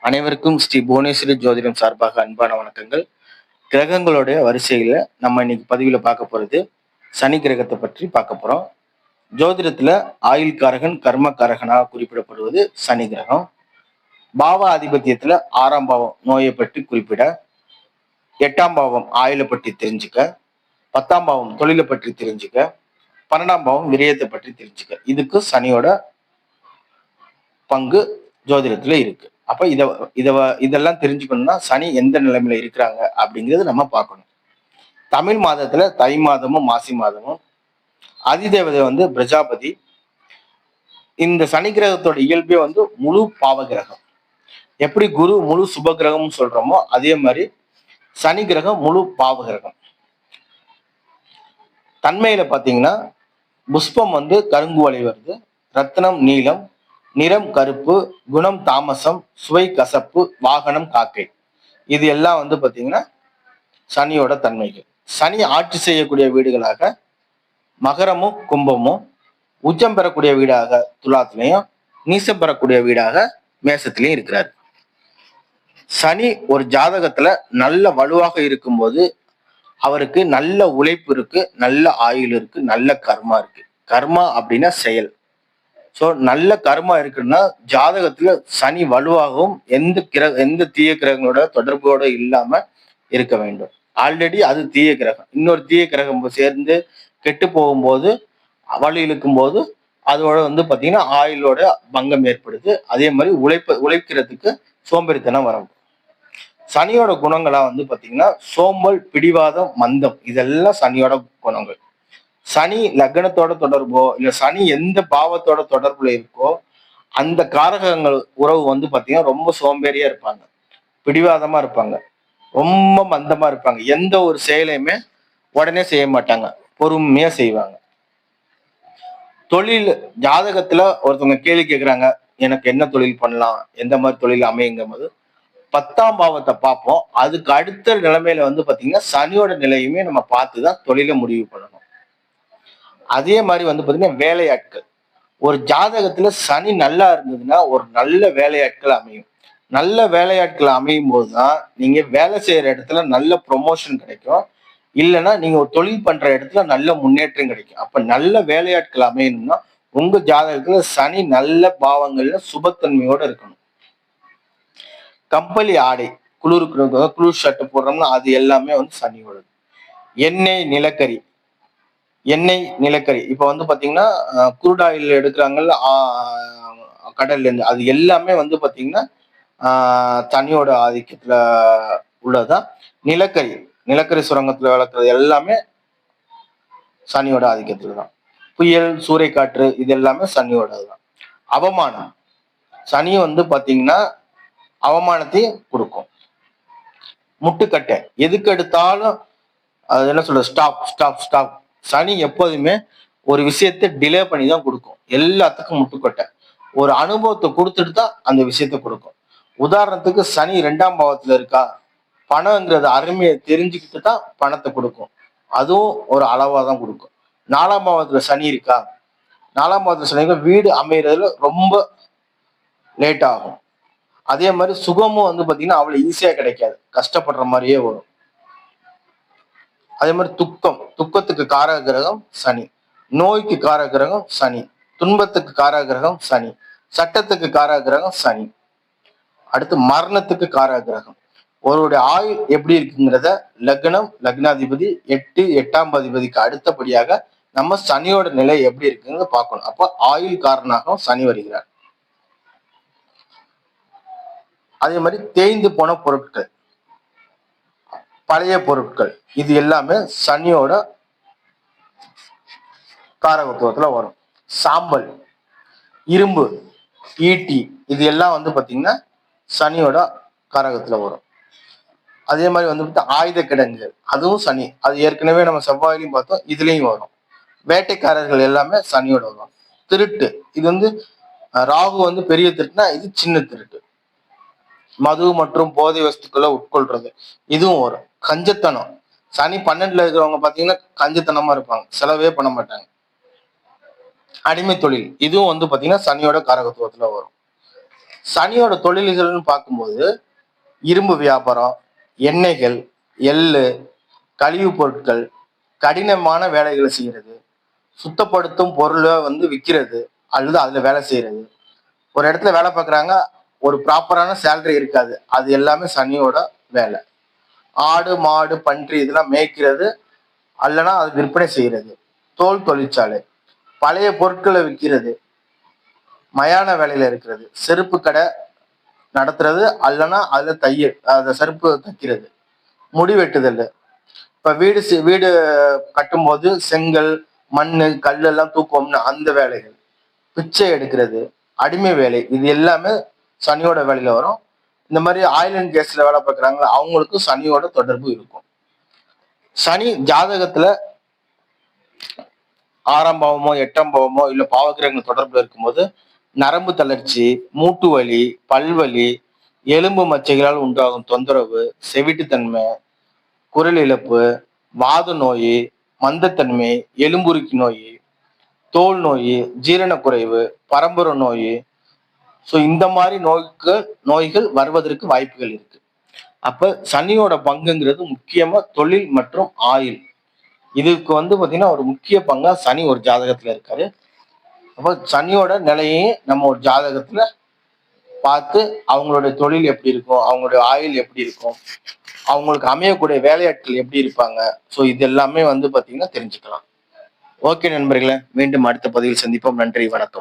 அனைவருக்கும் ஸ்ரீ புவனேஸ்வரி ஜோதிடம் சார்பாக அன்பான வணக்கங்கள். கிரகங்களுடைய வரிசையில நம்ம இன்னைக்கு பதிவுல பார்க்க போறது சனி கிரகத்தை பற்றி பார்க்க போறோம். ஜோதிடத்துல ஆயுள்காரகன் கர்மகாரகனாக குறிப்பிடப்படுவது சனி கிரகம். பாவ ஆதிபத்தியத்துல 6ஆம் பாவம் நோயை பற்றி குறிப்பிட, 8ஆம் பாவம் ஆயுளை பற்றி தெரிஞ்சுக்க, 10ஆம் பாவம் தொழிலை பற்றி தெரிஞ்சுக்க, 12ஆம் பாவம் விரயத்தை பற்றி தெரிஞ்சுக்க. இதுக்கு சனியோட பங்கு ஜோதிடத்துல இருக்கு. அப்ப இதெல்லாம் தெரிஞ்சுக்கணும்னா சனி எந்த நிலைமையில இருக்கிறாங்க அப்படிங்கிறது நம்ம பார்க்கணும். தமிழ் மாதத்துல தை மாதமும் மாசி மாதமும் அதிதேவதை பிரஜாபதி. இந்த சனி கிரகத்தோட இயல்பே முழு பாவ கிரகம். எப்படி குரு முழு சுப கிரகம் சொல்றோமோ அதே மாதிரி சனி கிரகம் முழு பாவ கிரகம். தன்மையில பாத்தீங்கன்னா புஷ்பம் கருங்குவளை வருது, ரத்னம் நீலம், நிறம் கருப்பு, குணம் தாமசம், சுவை கசப்பு, வாகனம் காக்கை. இது எல்லாம் பாத்தீங்கன்னா சனியோட தன்மைகள். சனி ஆட்சி செய்யக்கூடிய வீடுகளாக மகரமும் கும்பமும், உச்சம் பெறக்கூடிய வீடாக துலாத்திலையும், நீசம் பெறக்கூடிய வீடாக மேசத்திலையும் இருக்கிறார். சனி ஒரு ஜாதகத்துல நல்ல வலுவாக இருக்கும்போது அவருக்கு நல்ல உழைப்பு இருக்கு, நல்ல ஆயுள் இருக்கு, நல்ல கர்மா இருக்கு. கர்மா அப்படின்னா செயல். ஸோ நல்ல கர்மா இருக்குன்னா ஜாதகத்துல சனி வலுவாகவும் எந்த தீய கிரகங்களோட தொடர்போட இல்லாம இருக்க வேண்டும். ஆல்ரெடி அது தீய கிரகம், இன்னொரு தீய கிரகம் சேர்ந்து கெட்டு போகும்போது வலு இழுக்கும் போது அதோட பாத்தீங்கன்னா ஆயுளோட பங்கம் ஏற்படுது. அதே மாதிரி உழைக்கிறதுக்கு சோம்பேறித்தனம் வரும். சனியோட குணங்களா பாத்தீங்கன்னா சோம்பல், பிடிவாதம், மந்தம், இதெல்லாம் சனியோட குணங்கள். சனி லக்னத்தோட தொடர்போ இல்ல சனி எந்த பாவத்தோட தொடர்புல இருக்கோ அந்த காரகங்கள் உறவு பாத்தீங்கன்னா ரொம்ப சோம்பேறியா இருப்பாங்க, பிடிவாதமா இருப்பாங்க, ரொம்ப மந்தமா இருப்பாங்க. எந்த ஒரு செயலையுமே உடனே செய்ய மாட்டாங்க, பொறுமையா செய்வாங்க. தொழில் ஜாதகத்துல ஒருத்தவங்க கேள்வி கேட்கிறாங்க, எனக்கு என்ன தொழில் பண்ணலாம், எந்த மாதிரி தொழில் அமையுங்கும் போது 10ஆம் பாவத்தை பார்ப்போம். அதுக்கு அடுத்த நிலைமையில பாத்தீங்கன்னா சனியோட நிலையுமே நம்ம பார்த்துதான் தொழிலை முடிவு பண்ணணும். அதே மாதிரி பாத்தீங்கன்னா வேலையாட்கள். ஒரு ஜாதகத்துல சனி நல்லா இருந்ததுன்னா ஒரு நல்ல வேலையாட்கள் அமையும். நல்ல வேலையாட்கள் அமையும் போதுதான் நீங்க வேலை செய்யற இடத்துல நல்ல ப்ரொமோஷன் கிடைக்கும், இல்லைன்னா நீங்க ஒரு தொழில் பண்ற இடத்துல நல்ல முன்னேற்றம் கிடைக்கும். அப்ப நல்ல வேலையாட்கள் அமையணும்னா உங்க ஜாதகத்துல சனி நல்ல பாவங்கள்ல சுபத்தன்மையோட இருக்கணும். கம்பளி ஆடை, குளிர் ஷர்ட் போடுறோம்னா அது எல்லாமே சனியோடது. எண்ணெய் நிலக்கரி, இப்ப பாத்தீங்கன்னா குரூட் ஆயில் எடுக்கிறாங்கல்ல கடல்ல இருந்து, அது எல்லாமே பாத்தீங்கன்னா சனியோட ஆதிக்கத்துல உள்ளதுதான். நிலக்கரி சுரங்கத்துல வளர்க்கறது எல்லாமே சனியோட ஆதிக்கத்துலதான். புயல், சூறைக்காற்று, இது எல்லாமே சனியோடதுதான். அவமானம், சனி பாத்தீங்கன்னா அவமானத்தையும் கொடுக்கும். முட்டுக்கட்டை, எதுக்கு எடுத்தாலும் அது என்ன சொல்றது, ஸ்டாப் ஸ்டாப் ஸ்டாப். சனி எப்போதுமே ஒரு விஷயத்த டிலே பண்ணி தான் கொடுக்கும். எல்லாத்துக்கும் முட்டுக்கட்டை. ஒரு அனுபவத்தை கொடுத்துட்டு தான் அந்த விஷயத்த கொடுக்கும். உதாரணத்துக்கு சனி 2ஆம் பாவத்துல இருக்கா, பணம்ங்கிறது அருமையை தெரிஞ்சுக்கிட்டு தான் பணத்தை கொடுக்கும். அதுவும் ஒரு அளவா தான் கொடுக்கும். 4ஆம் பாவத்துல சனி இருக்கா, 4ஆம் பாவத்துல சனி வீடு அமைகிறதுல ரொம்ப லேட் ஆகும். அதே மாதிரி சுகமும் பாத்தீங்கன்னா அவ்வளவு ஈஸியா கிடைக்காது, கஷ்டப்படுற மாதிரியே வரும். அதே மாதிரி துக்கத்துக்கு காரக கிரகம் சனி, நோய்க்கு காரக கிரகம் சனி, துன்பத்துக்கு காரக கிரகம் சனி, சட்டத்துக்கு காரக கிரகம் சனி. அடுத்து மரணத்துக்கு காரக கிரகம். ஒருவருடைய ஆயுள் எப்படி இருக்குங்கிறத லக்னம், லக்னாதிபதி, 8ஆம் அதிபதிக்கு அடுத்தபடியாக நம்ம சனியோட நிலை எப்படி இருக்குங்கிறத பார்க்கணும். அப்ப ஆயுள் காரணமாக சனி வருகிறார். அதே மாதிரி தேய்ந்து போன பொருட்கள், பழைய பொருட்கள், இது எல்லாமே சனியோட காரகத்துவத்துல வரும். சாம்பல், இரும்பு, ஈட்டி, இது எல்லாம் பாத்தீங்கன்னா சனியோட காரகத்துல வரும். அதே மாதிரி ஆயுத கிடங்குகள், அதுவும் சனி. அது ஏற்கனவே நம்ம செவ்வாயிலையும் பார்த்தோம், இதுலயும் வரும். வேட்டைக்காரர்கள் எல்லாமே சனியோட வரும். திருட்டு, இது ராகு பெரிய திருட்டுனா, இது சின்ன திருட்டு. மது மற்றும் போதை வஸ்துக்களை உட்கொள்றது, இதுவும் வரும். கஞ்சத்தனம், சனி 12ல இருக்கிறவங்க பாத்தீங்கன்னா கஞ்சத்தனமா இருப்பாங்க, செலவே பண்ண மாட்டாங்க. அடிமை தொழில், இதுவும் பாத்தீங்கன்னா சனியோட காரகத்துவத்துல வரும். சனியோட தொழில்கள்னு பார்க்கும்போது இரும்பு வியாபாரம், எண்ணெய்கள், எள்ளு, கழிவுப் பொருட்கள், கடினமான வேலைகளை செய்யறது, சுத்தப்படுத்தும் பொருளை வந்து விற்கிறது அல்லது அதுல வேலை செய்யறது. ஒரு இடத்துல வேலை பார்க்குறாங்க, ஒரு ப்ராப்பரான சேலரி இருக்காது. அது எல்லாமே சனியோட வேலை. ஆடு, மாடு, பன்றி இதெல்லாம் மேய்க்கிறது அல்லனா அது விற்பனை செய்யறது. தோல் தொழிற்சாலை, பழைய பொருட்களை விற்கிறது, மயான வேலையில இருக்கிறது, செருப்பு கடை நடத்துறது அல்லனா அதுல தையல் அந்த செருப்பு தைக்கிறது, முடி வெட்டுதல். இப்ப வீடு கட்டும்போது செங்கல், மண்ணு, கல் எல்லாம் தூக்குவோம்னு அந்த வேலைகள், பிச்சை எடுக்கிறது, அடிமை வேலை, இது எல்லாமே சனியோட வேலையில வரும். இந்த மாதிரி ஆயில் அண்ட் கேஸ்ல வேலை பார்க்குறாங்க, அவங்களுக்கும் சனியோட தொடர்பு இருக்கும். சனி ஜாதகத்துல 6ஆம் பாவமோ 8ஆம் பாவமோ இல்ல பாவகிரகங்கள் தொடர்புல இருக்கும்போது நரம்பு தளர்ச்சி, மூட்டு வலி, பல்வலி, எலும்பு மச்சைகளால் உண்டாகும் தொந்தரவு, செவிட்டுத்தன்மை, குரல் இழப்பு, வாத நோய், மந்தத்தன்மை, எலும்புருக்கி நோய், தோல் நோய், ஜீரணக்குறைவு, பரம்பரை நோய், ஸோ இந்த மாதிரி நோய்கள் வருவதற்கு வாய்ப்புகள் இருக்கு. அப்ப சனியோட பங்குங்கிறது முக்கியமா தொழில் மற்றும் ஆயுள். இதுக்கு வந்து பாத்தீங்கன்னா ஒரு முக்கிய பங்கா சனி ஒரு ஜாதகத்துல இருக்காரு. அப்ப சனியோட நிலையை நம்ம ஒரு ஜாதகத்துல பார்த்து அவங்களுடைய தொழில் எப்படி இருக்கும், அவங்களுடைய ஆயுள் எப்படி இருக்கும், அவங்களுக்கு அமையக்கூடிய வேலையாட்கள் எப்படி இருப்பாங்க, ஸோ இது எல்லாமே வந்து பாத்தீங்கன்னா தெரிஞ்சுக்கலாம். ஓகே நண்பர்களே, மீண்டும் அடுத்த பதிவில் சந்திப்போம். நன்றி, வணக்கம்.